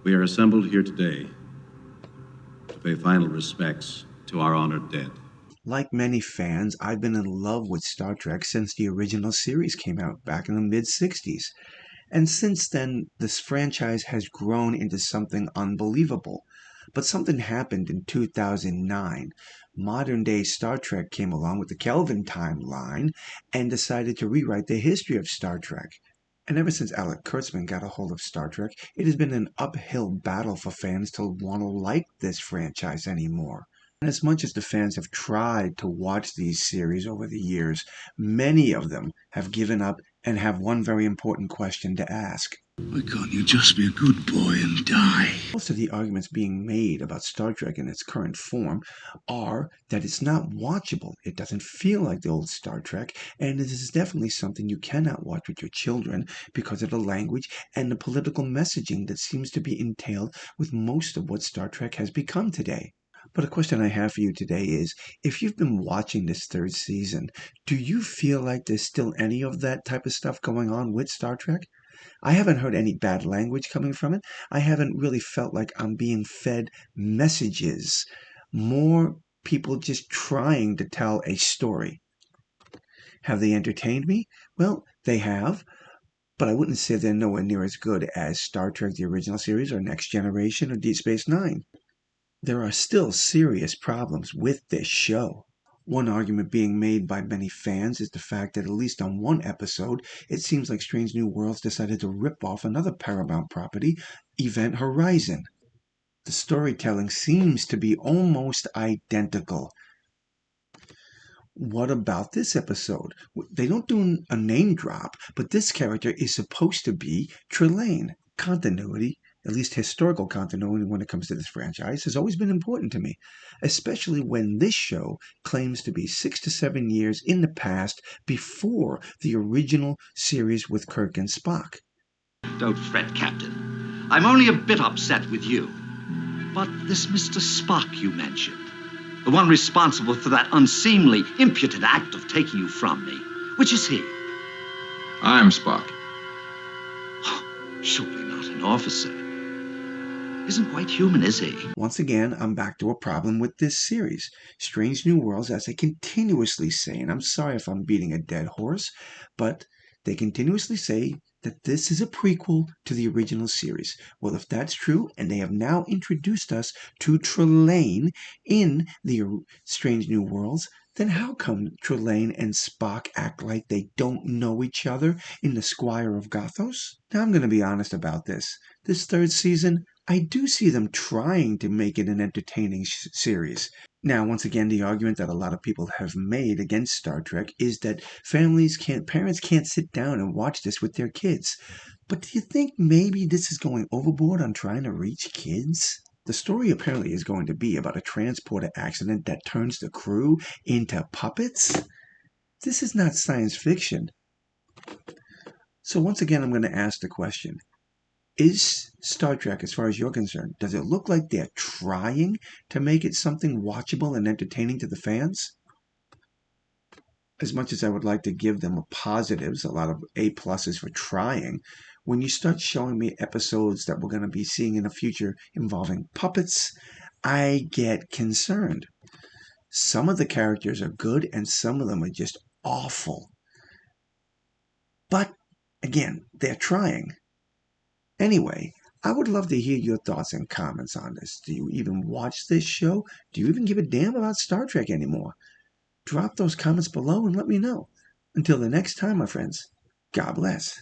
We are assembled here today to pay final respects to our honored dead. Like many fans, I've been in love with Star Trek since the original series came out back in the mid-60s. And since then, this franchise has grown into something unbelievable. But something happened in 2009. Modern day Star Trek came along with the Kelvin timeline and decided to rewrite the history of Star Trek. And ever since Alec Kurtzman got a hold of Star Trek, it has been an uphill battle for fans to want to like this franchise anymore. And as much as the fans have tried to watch these series over the years, many of them have given up and have one very important question to ask. Why can't you just be a good boy and die? Most of the arguments being made about Star Trek in its current form are that it's not watchable, it doesn't feel like the old Star Trek, and it is definitely something you cannot watch with your children because of the language and the political messaging that seems to be entailed with most of what Star Trek has become today. But a question I have for you today is, if you've been watching this third season, do you feel like there's still any of that type of stuff going on with Star Trek? I haven't heard any bad language coming from it. I haven't really felt like I'm being fed messages. More people just trying to tell a story. Have they entertained me? Well, they have. But I wouldn't say they're nowhere near as good as Star Trek, the original series, or Next Generation, or Deep Space Nine. There are still serious problems with this show. One argument being made by many fans is the fact that at least on one episode, it seems like Strange New Worlds decided to rip off another Paramount property, Event Horizon. The storytelling seems to be almost identical. What about this episode? They don't do a name drop, but this character is supposed to be Trelane. Continuity, at least historical continuity when it comes to this franchise, has always been important to me, especially when this show claims to be 6 to 7 years in the past before the original series with Kirk and Spock. Don't fret, Captain. I'm only a bit upset with you. But this Mr. Spock you mentioned, the one responsible for that unseemly, impudent act of taking you from me, which is he? I'm Spock. Surely not an officer. Isn't quite human, is he? Once again, I'm back to a problem with this series. Strange New Worlds, as they continuously say, and I'm sorry if I'm beating a dead horse, but they continuously say that this is a prequel to the original series. Well, if that's true, and they have now introduced us to Trelane in the Strange New Worlds, then how come Trelane and Spock act like they don't know each other in The Squire of Gothos? Now, I'm going to be honest about this. This third season, I do see them trying to make it an entertaining series. Now, once again, the argument that a lot of people have made against Star Trek is that parents can't sit down and watch this with their kids. But do you think maybe this is going overboard on trying to reach kids? The story apparently is going to be about a transporter accident that turns the crew into puppets. This is not science fiction. So once again, I'm going to ask the question. Is Star Trek, as far as you're concerned, does it look like they're trying to make it something watchable and entertaining to the fans? As much as I would like to give them positives, a lot of A-pluses for trying, when you start showing me episodes that we're going to be seeing in the future involving puppets, I get concerned. Some of the characters are good and some of them are just awful. But, again, they're trying. Anyway, I would love to hear your thoughts and comments on this. Do you even watch this show? Do you even give a damn about Star Trek anymore? Drop those comments below and let me know. Until the next time, my friends, God bless.